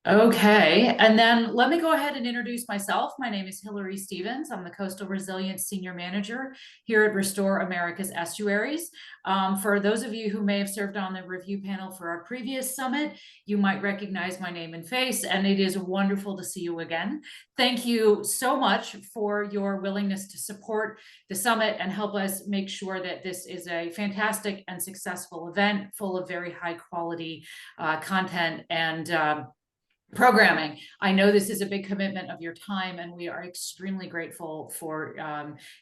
Okay, and then let me go ahead and introduce myself. My name is Hillary Stevens. I'm the Coastal Resilience Senior Manager here at Restore America's Estuaries. For those of you who may have served on the review panel for our previous summit, you might recognize my name and face, and it is wonderful to see you again. Thank you so much for your willingness to support the summit and help us make sure that this is a fantastic and successful event full of very high quality content and programming. I know this is a big commitment of your time, and we are extremely grateful for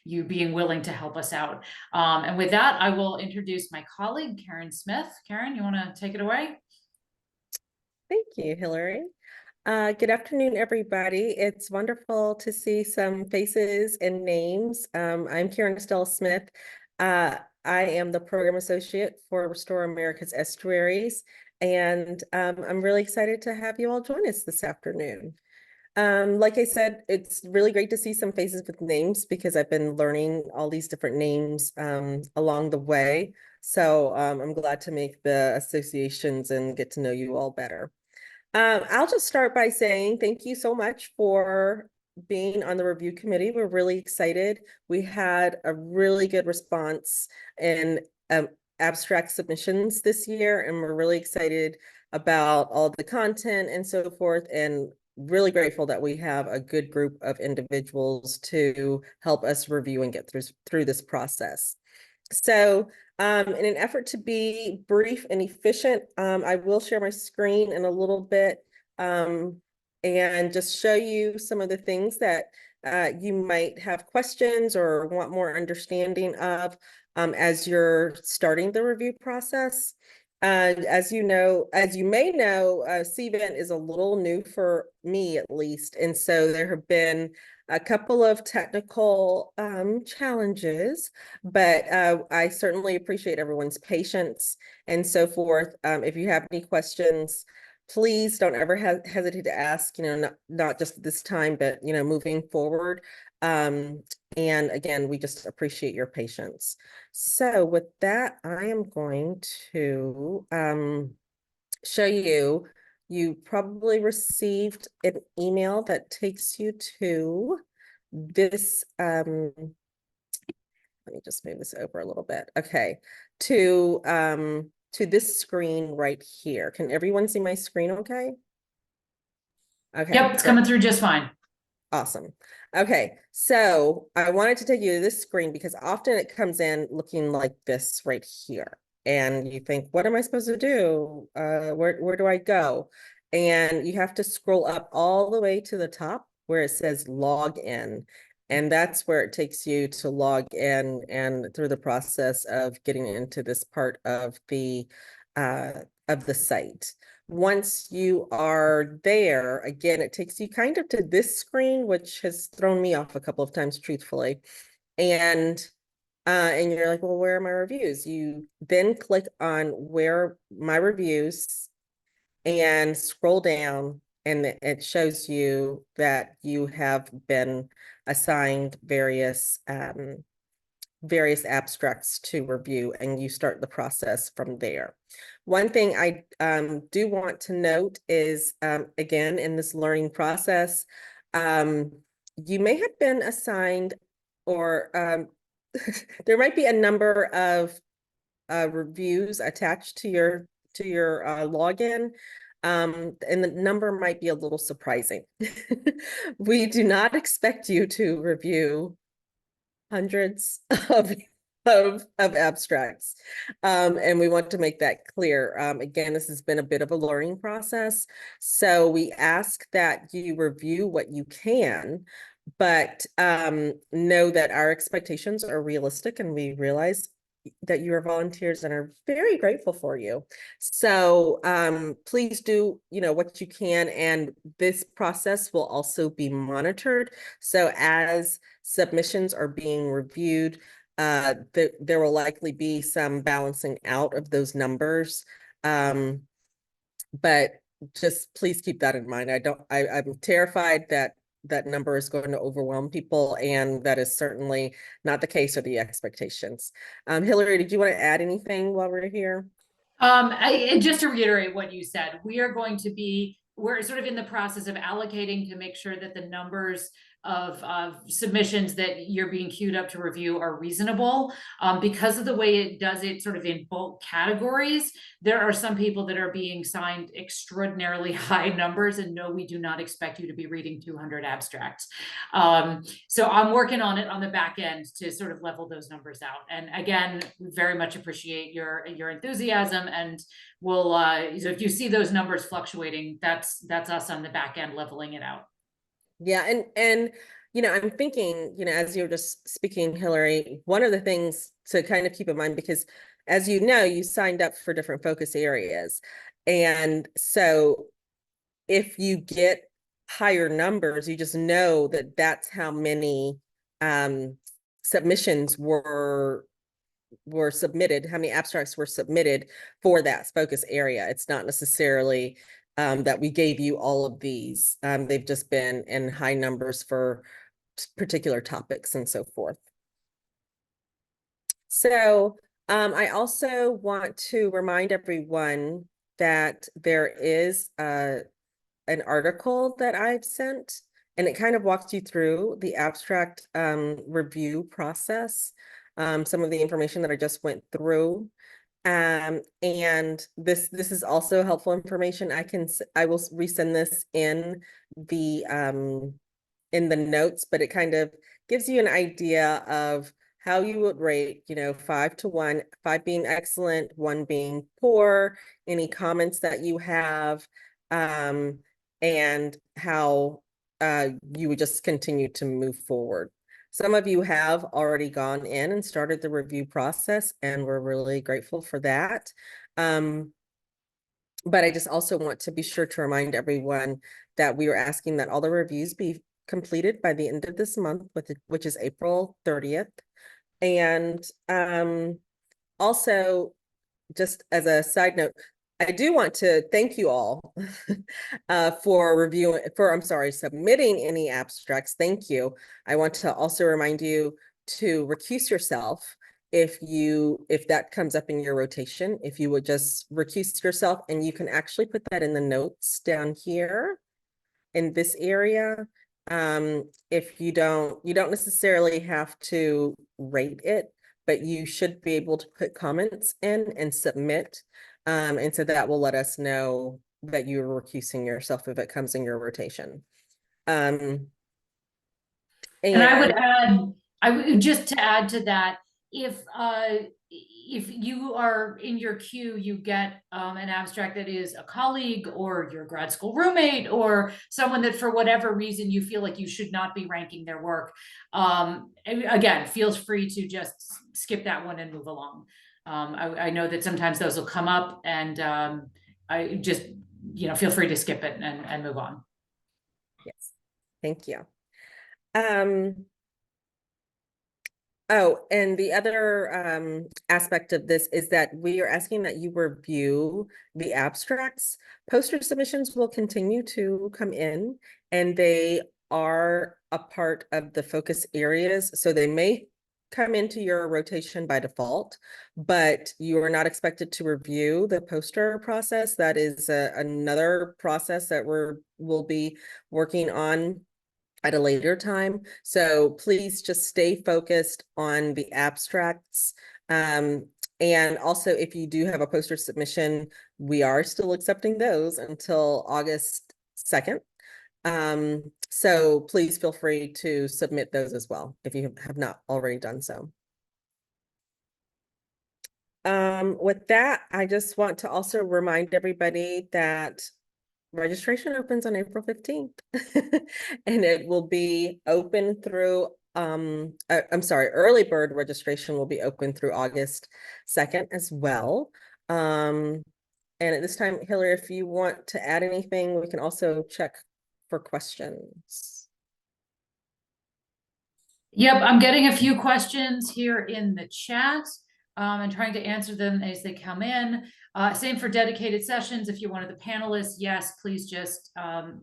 you being willing to help us out. And with that, I will introduce my colleague, Karen Smith. Karen, you want to take it away? Thank you, Hillary. Good afternoon, everybody. It's wonderful to see some faces and names. I'm Karen Estelle Smith. I am the Program Associate for Restore America's Estuaries, and I'm really excited to have you all join us this afternoon. Like I said, it's really great to see some faces with names because I've been learning all these different names along the way. So I'm glad to make the associations and get to know you all better. I'll just start by saying thank you so much for being on the review committee. We're really excited. We had a really good response in abstract submissions this year, and we're really excited about all the content and so forth, and really grateful that we have a good group of individuals to help us review and get through this process. So in an effort to be brief and efficient, I will share my screen in a little bit and just show you some of the things that you might have questions or want more understanding of as you're starting the review process. As you may know, CVent is a little new for me at least. And so there have been a couple of technical challenges, but I certainly appreciate everyone's patience and so forth. If you have any questions, please don't ever hesitate to ask, not just this time, but, moving forward. And again, we just appreciate your patience. So with that, I am going to show you. You probably received an email that takes you to this. Let me just move this over a little bit. Okay, to this screen right here. Can everyone see my screen okay? Okay. Yep, it's coming through just fine. Awesome. Okay, so I wanted to take you to this screen because often it comes in looking like this right here. And you think, what am I supposed to do? Where do I go? And you have to scroll up all the way to the top where it says log in. And that's where it takes you to log in and through the process of getting into this part of the site. Once you are there, again, it takes you kind of to this screen, which has thrown me off a couple of times, truthfully. And you're like, well, where are my reviews? You then click on where my reviews and scroll down, and it shows you that you have been assigned various abstracts to review, and you start the process from there. One thing I do want to note is, again, in this learning process, you may have been assigned, or there might be a number of reviews attached to your login. And the number might be a little surprising. We do not expect you to review hundreds of abstracts. And we want to make that clear. Again, this has been a bit of a learning process. So we ask that you review what you can, but know that our expectations are realistic, and we realize that you are volunteers and are very grateful for you. So please do, what you can, and this process will also be monitored. So as submissions are being reviewed, there will likely be some balancing out of those numbers. But just please keep that in mind. I'm terrified that that number is going to overwhelm people, and that is certainly not the case or the expectations. Hillary, did you want to add anything while we're here? Just to reiterate what you said, we are going to be we're sort of in the process of allocating to make sure that the numbers of submissions that you're being queued up to review are reasonable. Because of the way it does it sort of in bulk categories, there are some people that are being signed extraordinarily high numbers, and no, we do not expect you to be reading 200 abstracts. So I'm working on it on the back end to sort of level those numbers out. And again, we very much appreciate your enthusiasm, and we'll so if you see those numbers fluctuating, that's us on the back end leveling it out. Yeah, and you know, I'm thinking, you know, as you were just speaking, Hillary, one of the things to kind of keep in mind, because as you know, you signed up for different focus areas. And so if you get higher numbers, you just know that that's how many submissions were submitted, how many abstracts were submitted for that focus area. It's not necessarily that we gave you all of these. They've just been in high numbers for particular topics and so forth. So I also want to remind everyone that there is an article that I've sent, and it kind of walks you through the abstract review process, some of the information that I just went through. And this is also helpful information. I will resend this in the notes, but it kind of gives you an idea of how you would rate, you know, 5 to 1, 5 being excellent, 1 being poor, any comments that you have, and how you would just continue to move forward. Some of you have already gone in and started the review process, and we're really grateful for that. But I just also want to be sure to remind everyone that we are asking that all the reviews be completed by the end of this month, which is April 30th. And also, just as a side note, I do want to thank you all for submitting any abstracts. Thank you. I want to also remind you to recuse yourself if that comes up in your rotation. If you would just recuse yourself, and you can actually put that in the notes down here in this area. If you don't necessarily have to rate it, but you should be able to put comments in and submit. And so that will let us know that you're recusing yourself if it comes in your rotation. And I would add, just to add to that, if you are in your queue, you get an abstract that is a colleague or your grad school roommate or someone that for whatever reason you feel like you should not be ranking their work, again, feels free to just skip that one and move along. I know that sometimes those will come up, and I just, you know, feel free to skip it and move on. Yes, thank you. Oh, and the other aspect of this is that we are asking that you review the abstracts. Poster submissions will continue to come in, and they are a part of the focus areas. So they may come into your rotation by default, but you are not expected to review the poster process. That is another process that we'll be working on at a later time. So please just stay focused on the abstracts. And also, if you do have a poster submission, we are still accepting those until August 2nd. So please feel free to submit those as well if you have not already done so. With that, I just want to also remind everybody that registration opens on April 15th and it will be open through early bird registration will be open through August 2nd as well. And at this time, Hillary, if you want to add anything, we can also check for questions. Yep, I'm getting a few questions here in the chat, and trying to answer them as they come in. Same for dedicated sessions. If you're one of the panelists, yes, please just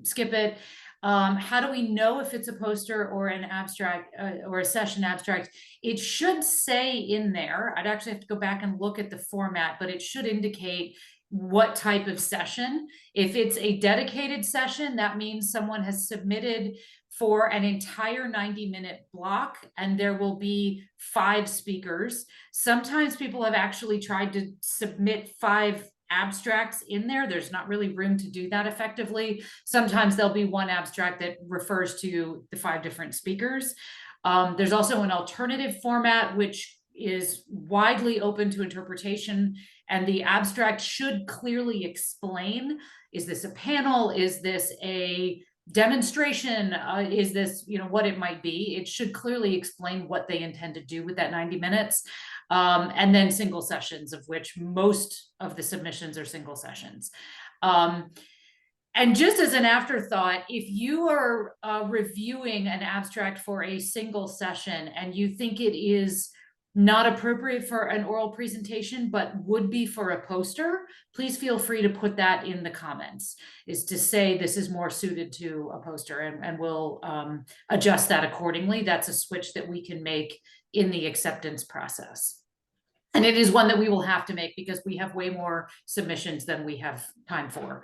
skip it. How do we know if it's a poster or an abstract or a session abstract? It should say in there, I'd actually have to go back and look at the format, but it should indicate what type of session. If it's a dedicated session, that means someone has submitted for an entire 90-minute block, and there will be 5 speakers. Sometimes people have actually tried to submit 5 abstracts in there. There's not really room to do that effectively. Sometimes there'll be one abstract that refers to the 5 different speakers. There's also an alternative format, which is widely open to interpretation, and the abstract should clearly explain, is this a panel? Is this a demonstration? Is this, what it might be? It should clearly explain what they intend to do with that 90 minutes. And then single sessions, of which most of the submissions are single sessions. And just as an afterthought, if you are reviewing an abstract for a single session and you think it is not appropriate for an oral presentation, but would be for a poster, please feel free to put that in the comments, is to say this is more suited to a poster, and we'll adjust that accordingly. That's a switch that we can make in the acceptance process. And it is one that we will have to make because we have way more submissions than we have time for.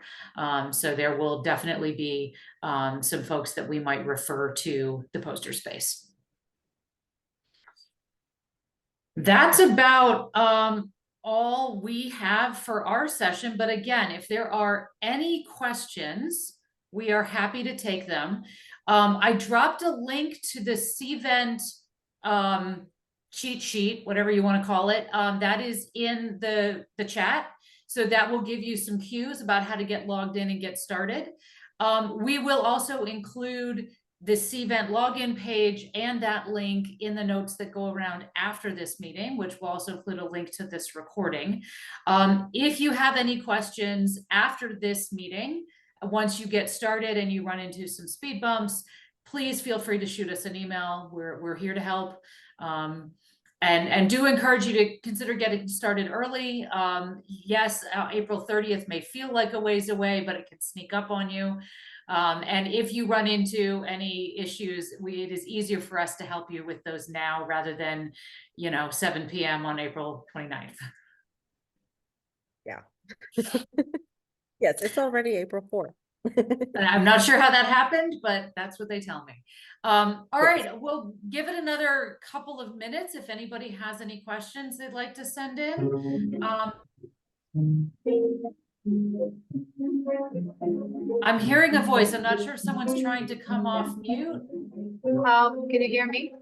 So there will definitely be some folks that we might refer to the poster space. That's about all we have for our session. But again, if there are any questions, we are happy to take them. I dropped a link to the Cvent cheat sheet, whatever you want to call it. That is in the chat. So that will give you some cues about how to get logged in and get started. We will also include the Cvent login page and that link in the notes that go around after this meeting, which will also include a link to this recording. If you have any questions after this meeting, once you get started and you run into some speed bumps, please feel free to shoot us an email. We're here to help. And do encourage you to consider getting started early. Yes, April 30th may feel like a ways away, but it can sneak up on you. And if you run into any issues, it is easier for us to help you with those now rather than, 7 p.m. on April 29th. Yeah. Yes, it's already April 4th. I'm not sure how that happened, but that's what they tell me. All right, we'll give it another couple of minutes if anybody has any questions they'd like to send in. I'm hearing a voice. I'm not sure if someone's trying to come off mute. Can you hear me?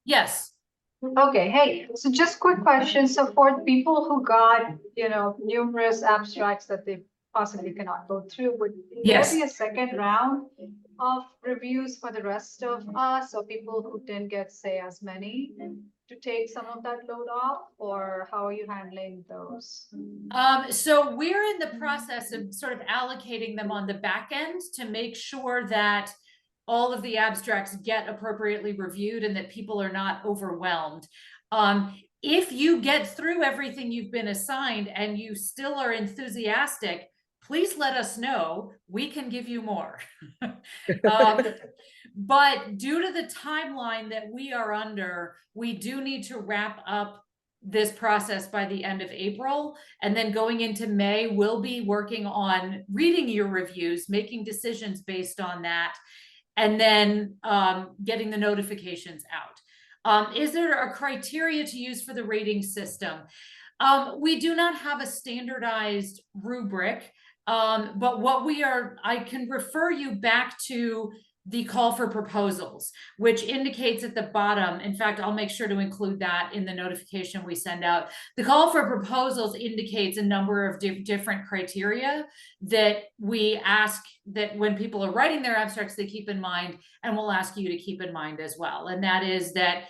Yes. Okay, hey, so just quick question. So for people who got, numerous abstracts that they possibly cannot go through, would Yes. there be a second round of reviews for the rest of us, or people who didn't get, say, as many, to take some of that load off, or how are you handling those? So we're in the process of sort of allocating them on the back end to make sure that all of the abstracts get appropriately reviewed and that people are not overwhelmed. If you get through everything you've been assigned and you still are enthusiastic, please let us know. We can give you more. But due to the timeline that we are under, we do need to wrap up this process by the end of April. And then going into May, we'll be working on reading your reviews, making decisions based on that, and then getting the notifications out. Is there a criteria to use for the rating system? We do not have a standardized rubric, but I can refer you back to the call for proposals, which indicates at the bottom. In fact, I'll make sure to include that in the notification we send out. The call for proposals indicates a number of different criteria that we ask that when people are writing their abstracts, they keep in mind, and we'll ask you to keep in mind as well. And that is that,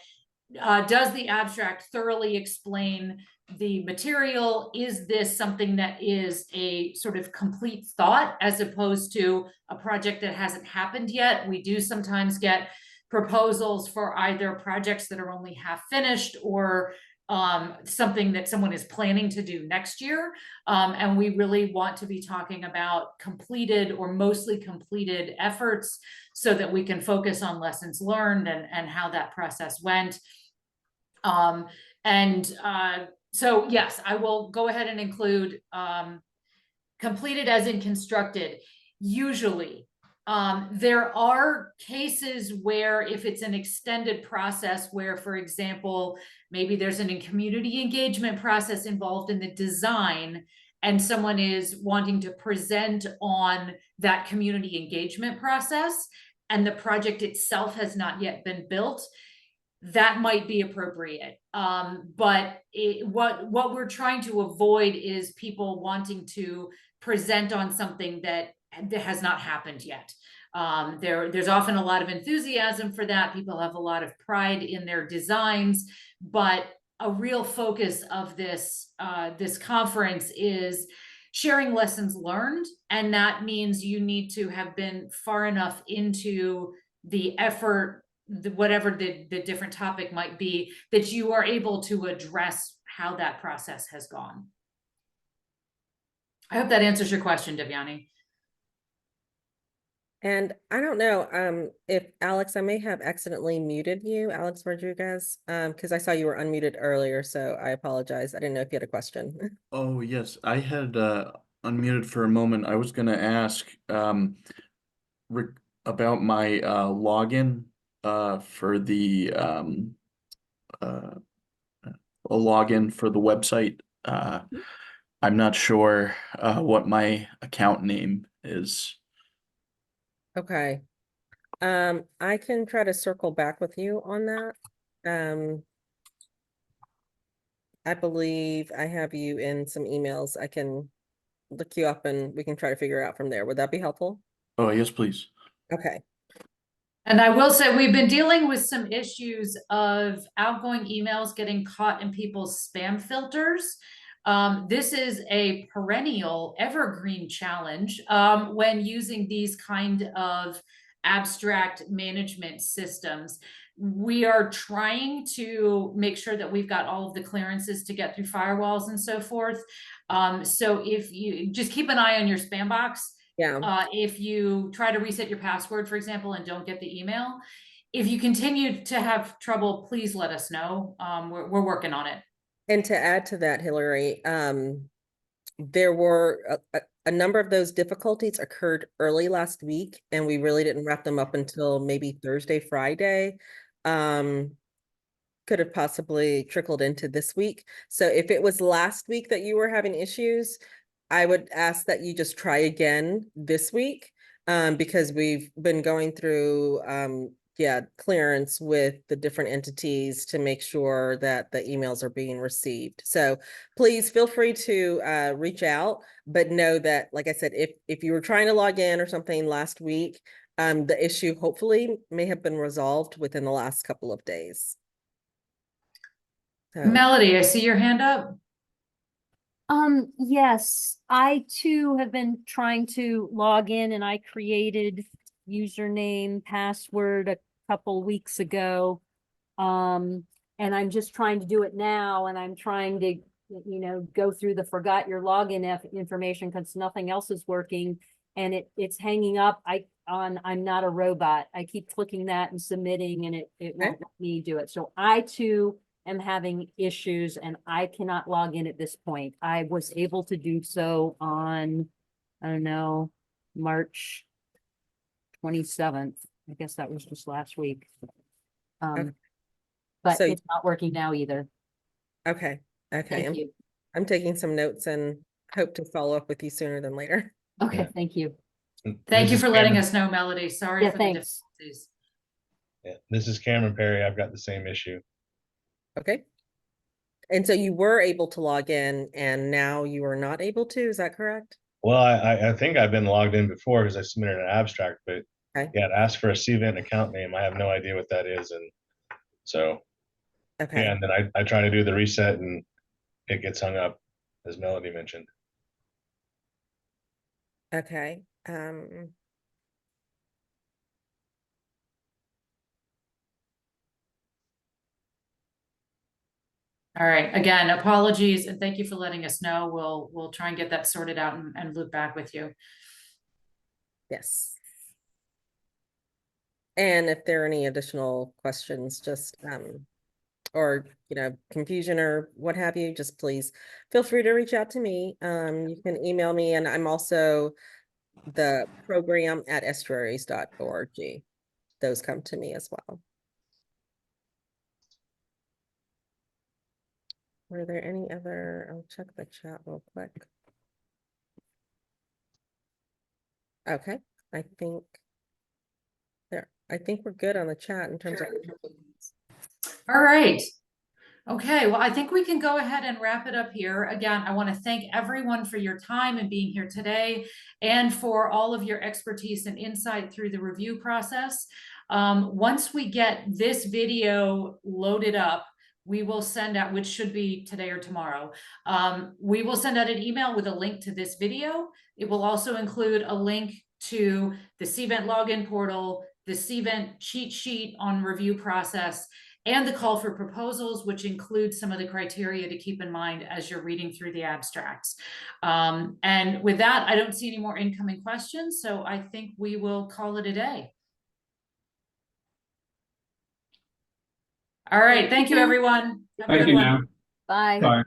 does the abstract thoroughly explain the material? Is this something that is a sort of complete thought as opposed to a project that hasn't happened yet? We do sometimes get proposals for either projects that are only half finished or something that someone is planning to do next year. And we really want to be talking about completed or mostly completed efforts so that we can focus on lessons learned and how that process went. So yes, I will go ahead and include completed as in constructed, usually. There are cases where if it's an extended process where, for example, maybe there's a community engagement process involved in the design and someone is wanting to present on that community engagement process and the project itself has not yet been built, that might be appropriate. But what we're trying to avoid is people wanting to present on something that has not happened yet. There's often a lot of enthusiasm for that. People have a lot of pride in their designs, but a real focus of this conference is sharing lessons learned, and that means you need to have been far enough into the effort, whatever the different topic might be, that you are able to address how that process has gone. I hope that answers your question, Devyani. And I don't know, if Alex, I may have accidentally muted you, Alex Rodriguez, because I saw you were unmuted earlier, so I apologize. I didn't know if you had a question. Oh, yes, I had unmuted for a moment. I was gonna ask about my login for the a login for the website. I'm not sure what my account name is. Okay. I can try to circle back with you on that. I believe I have you in some emails. I can look you up and we can try to figure it out from there. Would that be helpful? Oh, yes, please. Okay. And I will say, we've been dealing with some issues of outgoing emails getting caught in people's spam filters. This is a perennial evergreen challenge when using these kind of abstract management systems. We are trying to make sure that we've got all of the clearances to get through firewalls and so forth. So if you just keep an eye on your spam box. Yeah. If you try to reset your password, for example, and don't get the email, if you continue to have trouble, please let us know. We're working on it. And to add to that, Hillary, there were a number of those difficulties occurred early last week, and we really didn't wrap them up until maybe Thursday, Friday. Could have possibly trickled into this week. So if it was last week that you were having issues, I would ask that you just try again this week, because we've been going through clearance with the different entities to make sure that the emails are being received. So please feel free to reach out, but know that, like I said, if you were trying to log in or something last week, the issue hopefully may have been resolved within the last couple of days. So, Melody, I see your hand up. Yes, I too have been trying to log in and I created username, password a couple weeks ago. And I'm just trying to do it now and I'm trying to, go through the forgot your login information because nothing else is working and it's hanging up. I'm not a robot. I keep clicking that and submitting and it won't let me do it. So I too am having issues and I cannot log in at this point. I was able to do so on, I don't know, March 27th. I guess that was just last week. Okay. But So- it's not working now either. okay. Okay. Thank you. I'm taking some notes and hope to follow up with you sooner than later. Okay, Yeah. thank you. Thank you This for is letting Cameron- us know, Melody. Sorry Yeah, for the thanks. difficulties. Yeah, this is Cameron Perry. I've got the same issue. Okay. And so you were able to log in and now you are not able to, is that correct? Well, I think I've been logged in before because I submitted an abstract, but Okay. yeah, it asked for a CVent account name. I have no idea what that is. And so, Okay. yeah, and then I try to do the reset and it gets hung up, as Melody mentioned. Okay. All right. Again, apologies and thank you for letting us know. We'll try and get that sorted out and loop back with you. Yes. And if there are any additional questions, just or, confusion or what have you, just please feel free to reach out to me. You can email me, and I'm also the program at estuaries.org. Those come to me as well. Were there any other, I'll check the chat real quick. Okay, I think we're good on the chat in terms of. All right. Okay, well, I think we can go ahead and wrap it up here. Again, I want to thank everyone for your time and being here today, and for all of your expertise and insight through the review process. Once we get this video loaded up, we will send out, which should be today or tomorrow, we will send out an email with a link to this video. It will also include a link to the CVent login portal, the CVent cheat sheet on review process, and the call for proposals, which includes some of the criteria to keep in mind as you're reading through the abstracts. And with that, I don't see any more incoming questions, so I think we will call it a day. All right, thank you, everyone. Have a Thank good you one. now. Bye. Bye.